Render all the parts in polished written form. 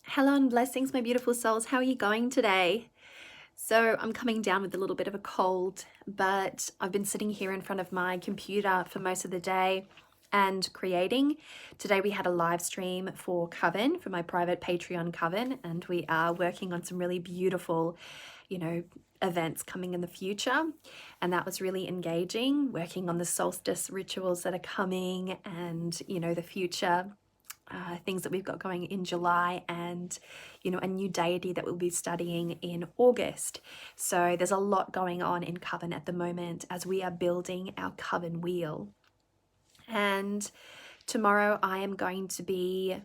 Hello and blessings, my beautiful souls. How are you going today? So I'm coming down with a little bit of a cold, but I've been sitting here in front of my computer for most of the day and creating. Today we had a live stream for Coven, for my private Patreon Coven, and we are working on some really beautiful, events coming in the future. And that was really engaging, working on the solstice rituals that are coming and, the future things that we've got going in July and, a new deity that we'll be studying in August. So there's a lot going on in Coven at the moment as we are building our Coven wheel. And tomorrow I am going to be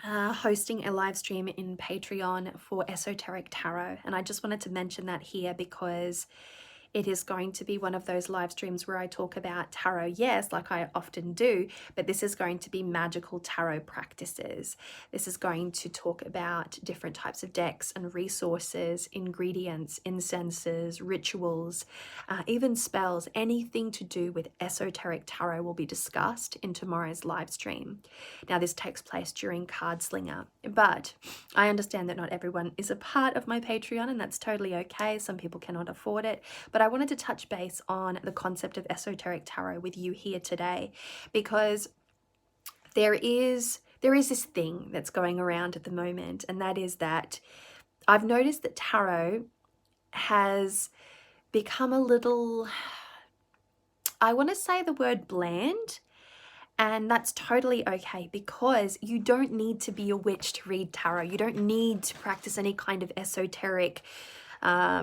hosting a live stream in Patreon for Esoteric Tarot. And I just wanted to mention that here because it is going to be one of those live streams where I talk about tarot, yes, like I often do, but this is going to be magical tarot practices. This is going to talk about different types of decks and resources, ingredients, incenses, rituals, even spells. Anything to do with esoteric tarot will be discussed in tomorrow's live stream. Now, this takes place during Card Slinger, but I understand that not everyone is a part of my Patreon, and that's totally okay. Some people cannot afford it, but I wanted to touch base on the concept of esoteric tarot with you here today, because there is this thing that's going around at the moment, and that is that I've noticed that tarot has become a little, I want to say the word bland. And that's totally okay, because you don't need to be a witch to read tarot. You don't need to practice any kind of esoteric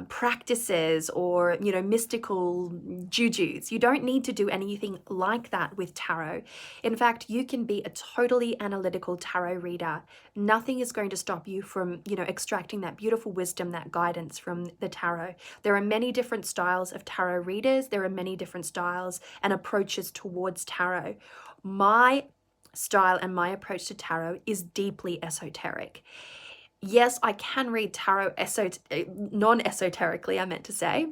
practices or, mystical jujus. You don't need to do anything like that with tarot. In fact, you can be a totally analytical tarot reader. Nothing is going to stop you from, extracting that beautiful wisdom, that guidance from the tarot. There are many different styles of tarot readers. There are many different styles and approaches towards tarot. My style and my approach to tarot is deeply esoteric. Yes, I can read tarot non-esoterically, I meant to say.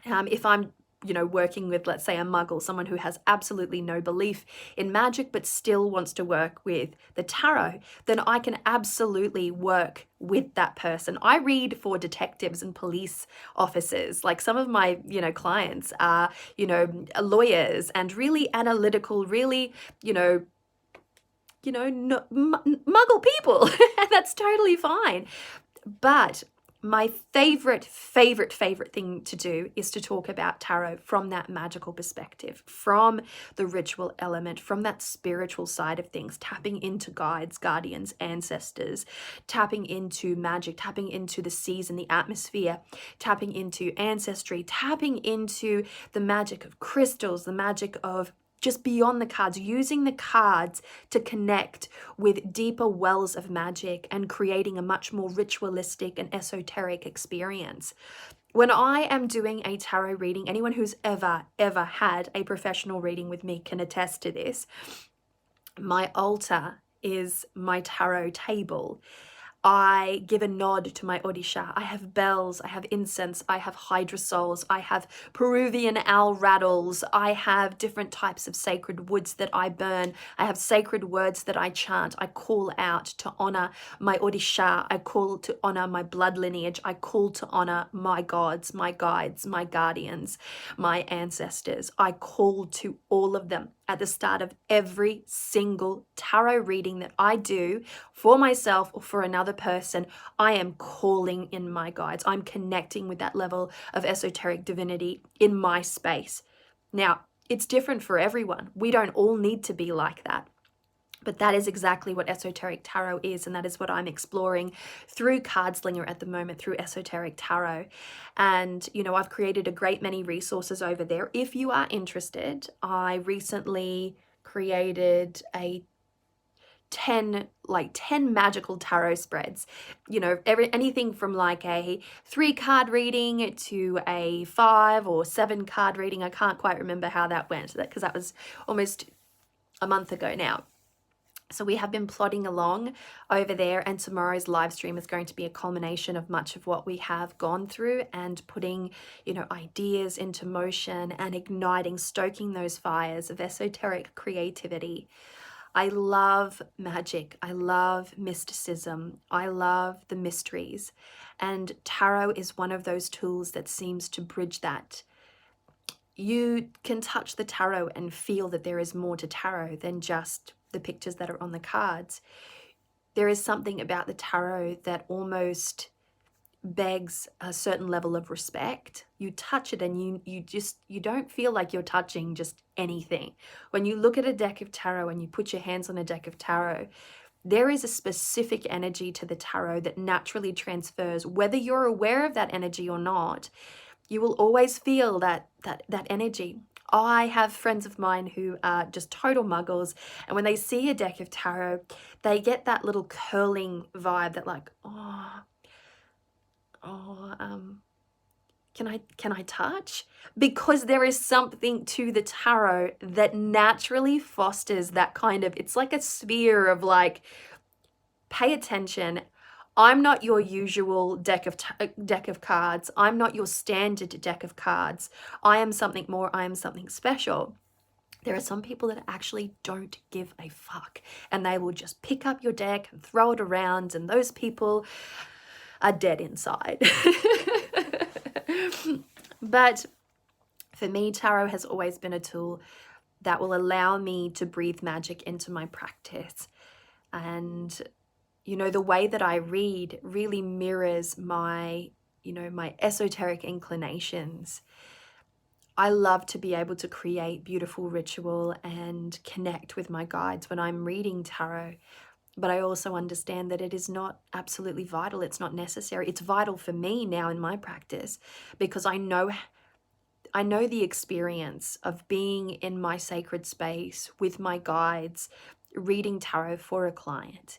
If I'm, working with, let's say, a muggle, someone who has absolutely no belief in magic but still wants to work with the tarot, then I can absolutely work with that person. I read for detectives and police officers. Like, some of my, clients are, lawyers and really analytical, really, muggle people, and that's totally fine. But my favorite thing to do is to talk about tarot from that magical perspective, from the ritual element, from that spiritual side of things, tapping into guides, guardians, ancestors, tapping into magic, tapping into the seas and the atmosphere, tapping into ancestry, tapping into the magic of crystals, the magic of just beyond the cards, using the cards to connect with deeper wells of magic and creating a much more ritualistic and esoteric experience. When I am doing a tarot reading, anyone who's ever had a professional reading with me can attest to this. My altar is my tarot table. I give a nod to my Odisha. I have bells, I have incense, I have hydrosols, I have Peruvian owl rattles, I have different types of sacred woods that I burn, I have sacred words that I chant. I call out to honor my Odisha, I call to honor my blood lineage, I call to honor my gods, my guides, my guardians, my ancestors. I call to all of them at the start of every single tarot reading that I do for myself or for another person. I am calling in my guides. I'm connecting with that level of esoteric divinity in my space. Now, it's different for everyone. We don't all need to be like that. But that is exactly what esoteric tarot is, and that is what I'm exploring through Card Slinger at the moment, through esoteric tarot. And, I've created a great many resources over there. If you are interested, I recently created a 10 magical tarot spreads, anything from like a 3-card reading to a 5 or 7-card reading. I can't quite remember how that went, because that was almost a month ago now. So we have been plodding along over there, and tomorrow's live stream is going to be a culmination of much of what we have gone through, and putting, ideas into motion and igniting, stoking those fires of esoteric creativity. I love magic. I love mysticism. I love the mysteries. And tarot is one of those tools that seems to bridge that. You can touch the tarot and feel that there is more to tarot than just the pictures that are on the cards. There is something about the tarot that almost begs a certain level of respect. You touch it and you don't feel like you're touching just anything. When you look at a deck of tarot and you put your hands on a deck of tarot, there is a specific energy to the tarot that naturally transfers. Whether you're aware of that energy or not, you will always feel that energy. I have friends of mine who are just total muggles, and when they see a deck of tarot, they get that little curling vibe that like, can I touch? Because there is something to the tarot that naturally fosters that kind of, it's like a sphere of like, pay attention. I'm not your usual deck of cards. I'm not your standard deck of cards. I am something more. I am something special. There are some people that actually don't give a fuck, and they will just pick up your deck and throw it around, and those people are dead inside. But for me, tarot has always been a tool that will allow me to breathe magic into my practice. And you know, the way that I read really mirrors my, my esoteric inclinations. I love to be able to create beautiful ritual and connect with my guides when I'm reading tarot. But I also understand that it is not absolutely vital. It's not necessary. It's vital for me now in my practice because I know the experience of being in my sacred space with my guides, reading tarot for a client.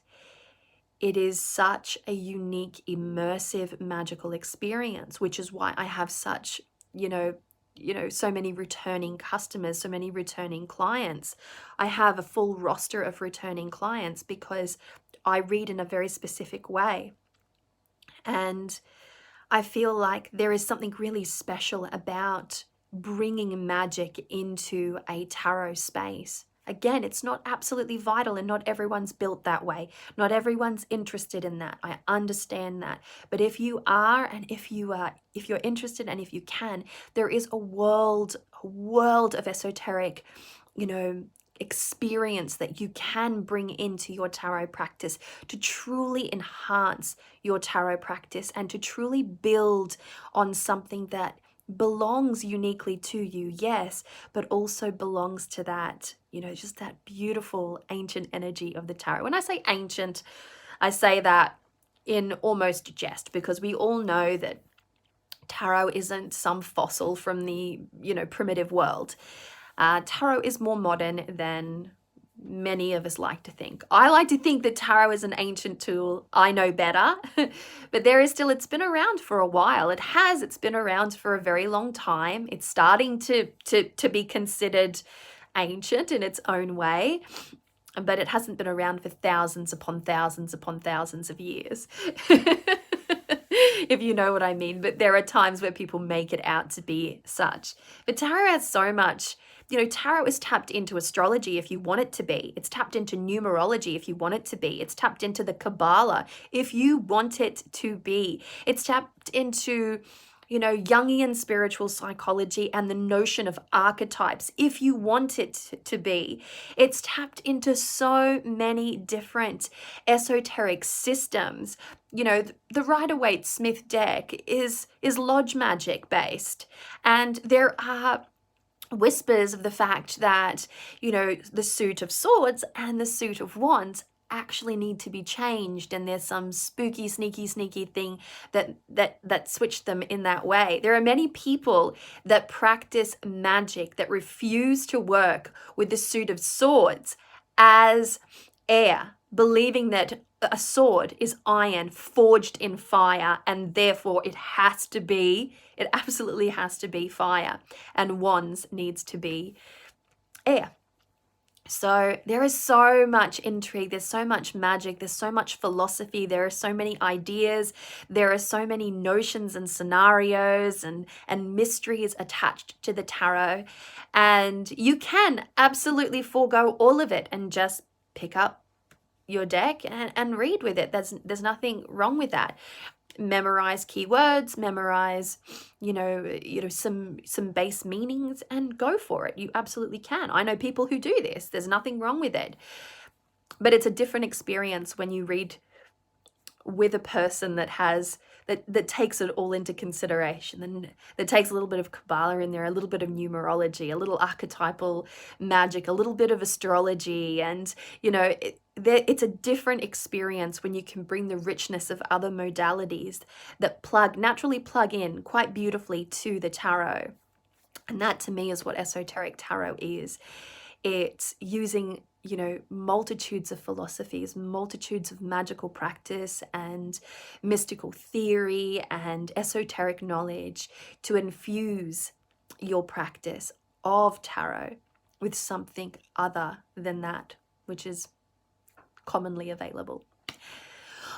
It is such a unique, immersive, magical experience, which is why I have such, so many returning customers, so many returning clients. I have a full roster of returning clients because I read in a very specific way. And I feel like there is something really special about bringing magic into a tarot space. Again, it's not absolutely vital and not everyone's built that way. Not everyone's interested in that. I understand that. But if you are, and if you're interested and if you can, there is a world of esoteric, experience that you can bring into your tarot practice to truly enhance your tarot practice and to truly build on something that belongs uniquely to you, yes, but also belongs to that, just that beautiful ancient energy of the tarot. When I say ancient, I say that in almost jest because we all know that tarot isn't some fossil from the, primitive world. Tarot is more modern than many of us like to think. I like to think that tarot is an ancient tool. I know better, but it's been around for a while. It's been around for a very long time. It's starting to be considered ancient in its own way, but it hasn't been around for thousands upon thousands upon thousands of years. If you know what I mean. But there are times where people make it out to be such. But tarot has so much. Tarot is tapped into astrology if you want it to be. It's tapped into numerology if you want it to be. It's tapped into the Kabbalah if you want it to be. It's tapped into, Jungian spiritual psychology and the notion of archetypes if you want it to be. It's tapped into so many different esoteric systems. The Rider-Waite-Smith deck is lodge magic based, and there are whispers of the fact that, the suit of swords and the suit of wands actually need to be changed, and there's some spooky, sneaky thing that switched them in that way. There are many people that practice magic that refuse to work with the suit of swords as air, believing that a sword is iron forged in fire, and therefore it absolutely has to be fire, and wands needs to be air. So there is so much intrigue, there's so much magic, there's so much philosophy, there are so many ideas, there are so many notions and scenarios and mysteries attached to the tarot, and you can absolutely forego all of it and just pick up your deck and read with it. There's nothing wrong with that. Memorize keywords, memorize, some base meanings, and go for it. You absolutely can. I know people who do this. There's nothing wrong with it. But it's a different experience when you read with a person that takes it all into consideration, and that takes a little bit of Kabbalah in there, a little bit of numerology, a little archetypal magic, a little bit of astrology, and it's a different experience when you can bring the richness of other modalities that naturally plug in quite beautifully to the tarot. And that, to me, is what esoteric tarot is. It's using multitudes of philosophies, multitudes of magical practice and mystical theory and esoteric knowledge to infuse your practice of tarot with something other than that which is commonly available.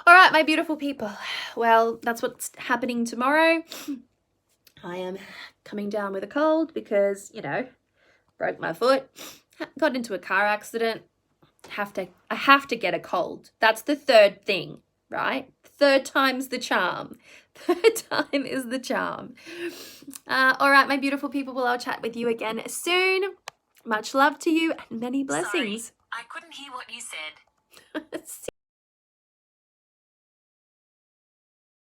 All right, my beautiful people. Well, that's what's happening tomorrow. I am coming down with a cold because, broke my foot, got into a car accident. I have to get a cold. That's the third thing, right? Third time's the charm. Third time is the charm. All right, my beautiful people. Well, I'll chat with you again soon. Much love to you and many blessings. Sorry, I couldn't hear what you said.